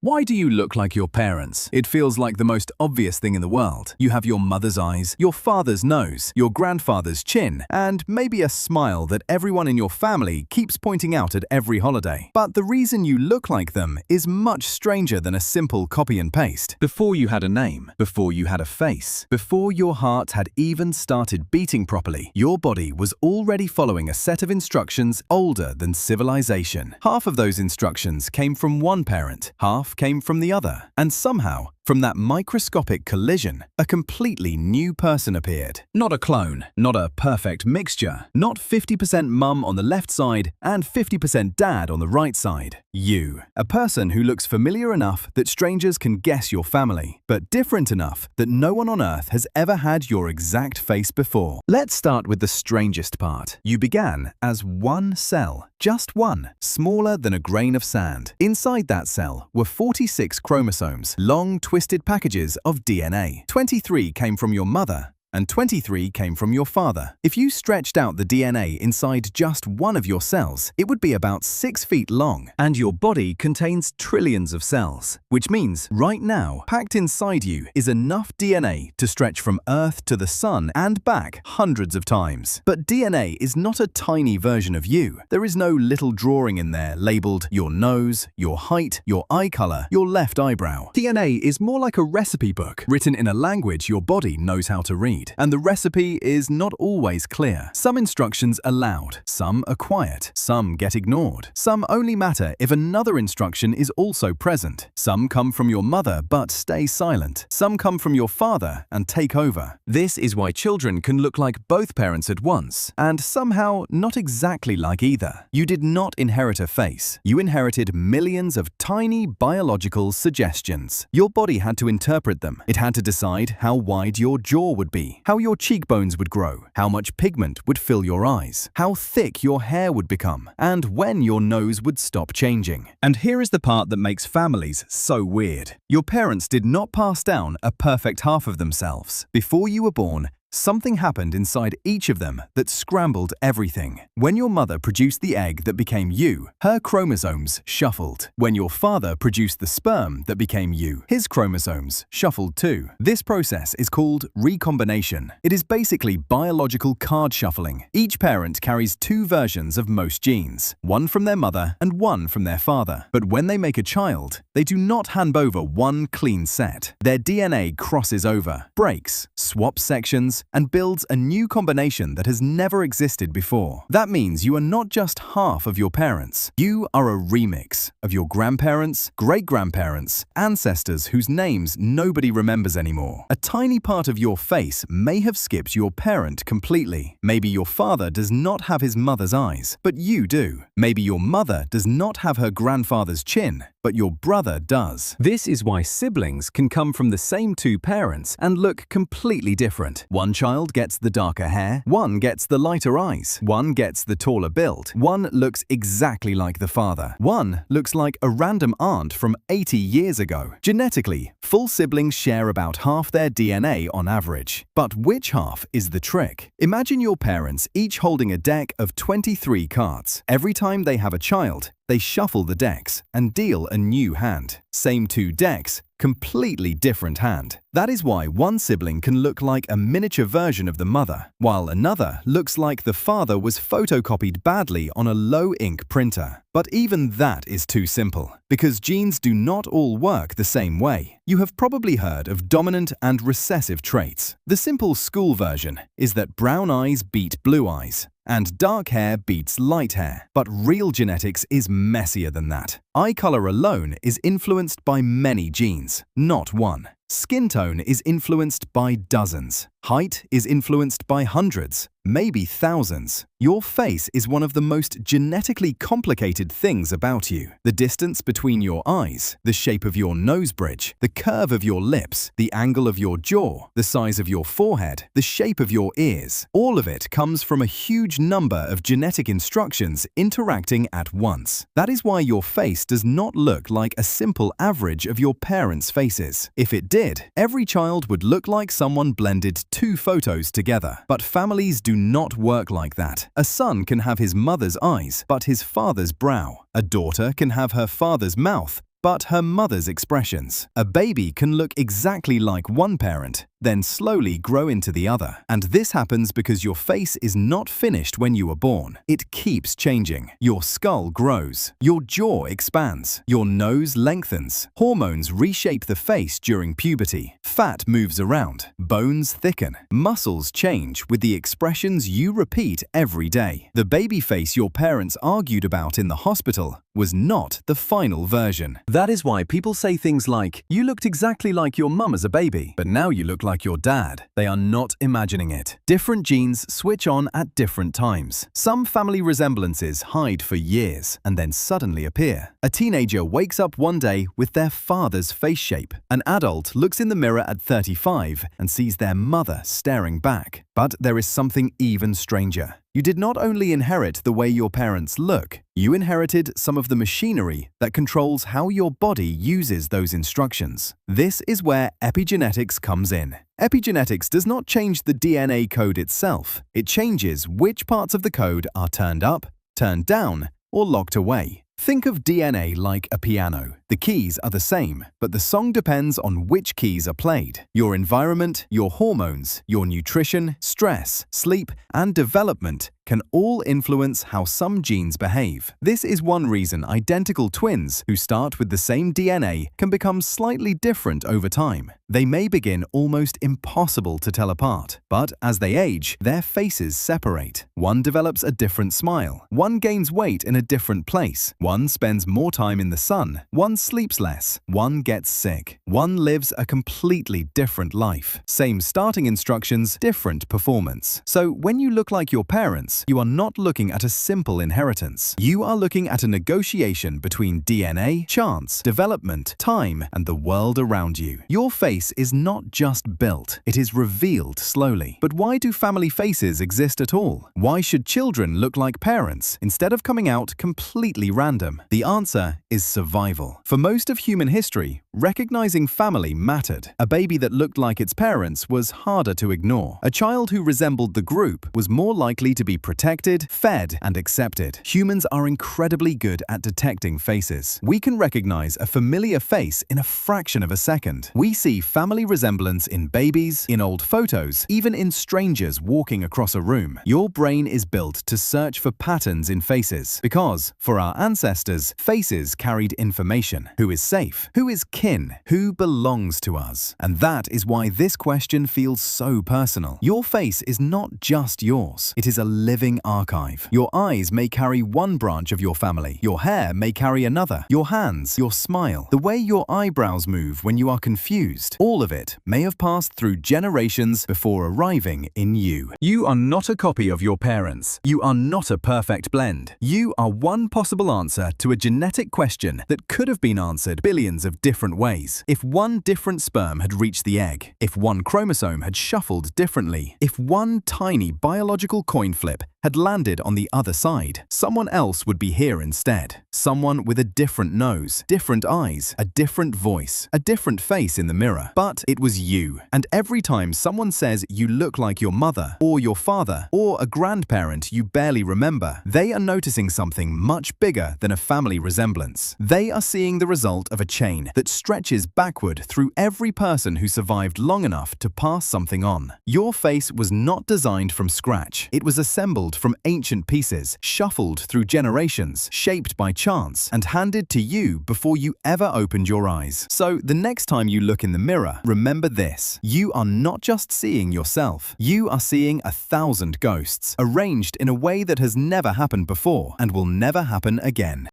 Why do you look like your parents? It feels like the most obvious thing in the world. You have your mother's eyes, your father's nose, your grandfather's chin, and maybe a smile that everyone in your family keeps pointing out at every holiday. But the reason you look like them is much stranger than a simple copy and paste. Before you had a name, before you had a face, before your heart had even started beating properly, your body was already following a set of instructions older than civilization. Half of those instructions came from one parent, half came from the other, and somehow, from that microscopic collision, a completely new person appeared. Not a clone, not a perfect mixture, not 50% mum on the left side and 50% dad on the right side. You. A person who looks familiar enough that strangers can guess your family, but different enough that no one on earth has ever had your exact face before. Let's start with the strangest part. You began as one cell, just one, smaller than a grain of sand. Inside that cell were 46 chromosomes, long twisted packages of DNA. 23 came from your mother, and 23 came from your father. If you stretched out the DNA inside just one of your cells, it would be about 6 feet long. And your body contains trillions of cells, which means right now, packed inside you is enough DNA to stretch from Earth to the sun and back hundreds of times. But DNA is not a tiny version of you. There is no little drawing in there labeled your nose, your height, your eye color, your left eyebrow. DNA is more like a recipe book, written in a language your body knows how to read. And the recipe is not always clear. Some instructions are loud, some are quiet, some get ignored. Some only matter if another instruction is also present. Some come from your mother but stay silent. Some come from your father and take over. This is why children can look like both parents at once, and somehow not exactly like either. You did not inherit a face. You inherited millions of tiny biological suggestions. Your body had to interpret them. It had to decide how wide your jaw would be, how your cheekbones would grow, how much pigment would fill your eyes, how thick your hair would become, and when your nose would stop changing. And here is the part that makes families so weird. Your parents did not pass down a perfect half of themselves. Before you were born, something happened inside each of them that scrambled everything. When your mother produced the egg that became you, her chromosomes shuffled. When your father produced the sperm that became you, his chromosomes shuffled too. This process is called recombination. It is basically biological card shuffling. Each parent carries two versions of most genes, one from their mother and one from their father. But when they make a child, they do not hand over one clean set. Their DNA crosses over, breaks, swaps sections, and builds a new combination that has never existed before. That means you are not just half of your parents. You are a remix of your grandparents, great-grandparents, ancestors whose names nobody remembers anymore. A tiny part of your face may have skipped your parent completely. Maybe your father does not have his mother's eyes, but you do. Maybe your mother does not have her grandfather's chin, but your brother does. This is why siblings can come from the same two parents and look completely different. One child gets the darker hair, one gets the lighter eyes, one gets the taller build, one looks exactly like the father, one looks like a random aunt from 80 years ago. Genetically, full siblings share about half their DNA on average. But which half is the trick? Imagine your parents each holding a deck of 23 cards. Every time they have a child, they shuffle the decks and deal a new hand. Same two decks, completely different hand. That is why one sibling can look like a miniature version of the mother, while another looks like the father was photocopied badly on a low-ink printer. But even that is too simple, because genes do not all work the same way. You have probably heard of dominant and recessive traits. The simple school version is that brown eyes beat blue eyes, and dark hair beats light hair. But real genetics is messier than that. Eye color alone is influenced by many genes, not one. Skin tone is influenced by dozens. Height is influenced by hundreds, maybe thousands. Your face is one of the most genetically complicated things about you. The distance between your eyes, the shape of your nose bridge, the curve of your lips, the angle of your jaw, the size of your forehead, the shape of your ears. All of it comes from a huge number of genetic instructions interacting at once. That is why your face does not look like a simple average of your parents' faces. If it did, every child would look like someone blended two photos together. But families do not work like that. A son can have his mother's eyes, but his father's brow. A daughter can have her father's mouth, but her mother's expressions. A baby can look exactly like one parent, then slowly grow into the other. And this happens because your face is not finished when you were born. It keeps changing. Your skull grows. Your jaw expands. Your nose lengthens. Hormones reshape the face during puberty. Fat moves around. Bones thicken. Muscles change with the expressions you repeat every day. The baby face your parents argued about in the hospital was not the final version. That is why people say things like, "You looked exactly like your mum as a baby, but now you look like your dad." They are not imagining it. Different genes switch on at different times. Some family resemblances hide for years and then suddenly appear. A teenager wakes up one day with their father's face shape. An adult looks in the mirror at 35 and sees their mother staring back. But there is something even stranger. You did not only inherit the way your parents look, you inherited some of the machinery that controls how your body uses those instructions. This is where epigenetics comes in. Epigenetics does not change the DNA code itself. It changes which parts of the code are turned up, turned down, or locked away. Think of DNA like a piano. The keys are the same, but the song depends on which keys are played. Your environment, your hormones, your nutrition, stress, sleep, and development can all influence how some genes behave. This is one reason identical twins who start with the same DNA can become slightly different over time. They may begin almost impossible to tell apart, but as they age, their faces separate. One develops a different smile. One gains weight in a different place. One spends more time in the sun. One sleeps less. One gets sick. One lives a completely different life. Same starting instructions, different performance. So when you look like your parents, you are not looking at a simple inheritance. You are looking at a negotiation between DNA, chance, development, time, and the world around you. Your face is not just built, it is revealed slowly. But why do family faces exist at all? Why should children look like parents instead of coming out completely random? The answer is survival. For most of human history, recognizing family mattered. A baby that looked like its parents was harder to ignore. A child who resembled the group was more likely to be protected, fed, and accepted. Humans are incredibly good at detecting faces. We can recognize a familiar face in a fraction of a second. We see family resemblance in babies, in old photos, even in strangers walking across a room. Your brain is built to search for patterns in faces because, for our ancestors, faces carried information. Who is safe? Who is kin? Who belongs to us? And that is why this question feels so personal. Your face is not just yours. It is a living archive. Your eyes may carry one branch of your family. Your hair may carry another. Your hands, your smile, the way your eyebrows move when you are confused, all of it may have passed through generations before arriving in you. You are not a copy of your parents. You are not a perfect blend. You are one possible answer to a genetic question that could have been answered billions of different ways. If one different sperm had reached the egg, if one chromosome had shuffled differently, if one tiny biological coin flip had landed on the other side, someone else would be here instead. Someone with a different nose, different eyes, a different voice, a different face in the mirror. But it was you. And every time someone says you look like your mother, or your father, or a grandparent you barely remember, they are noticing something much bigger than a family resemblance. They are seeing the result of a chain that stretches backward through every person who survived long enough to pass something on. Your face was not designed from scratch. It was assembled from ancient pieces, shuffled through generations, shaped by chance, and handed to you before you ever opened your eyes. So the next time you look in the mirror, remember this: you are not just seeing yourself, you are seeing 1,000 ghosts, arranged in a way that has never happened before and will never happen again.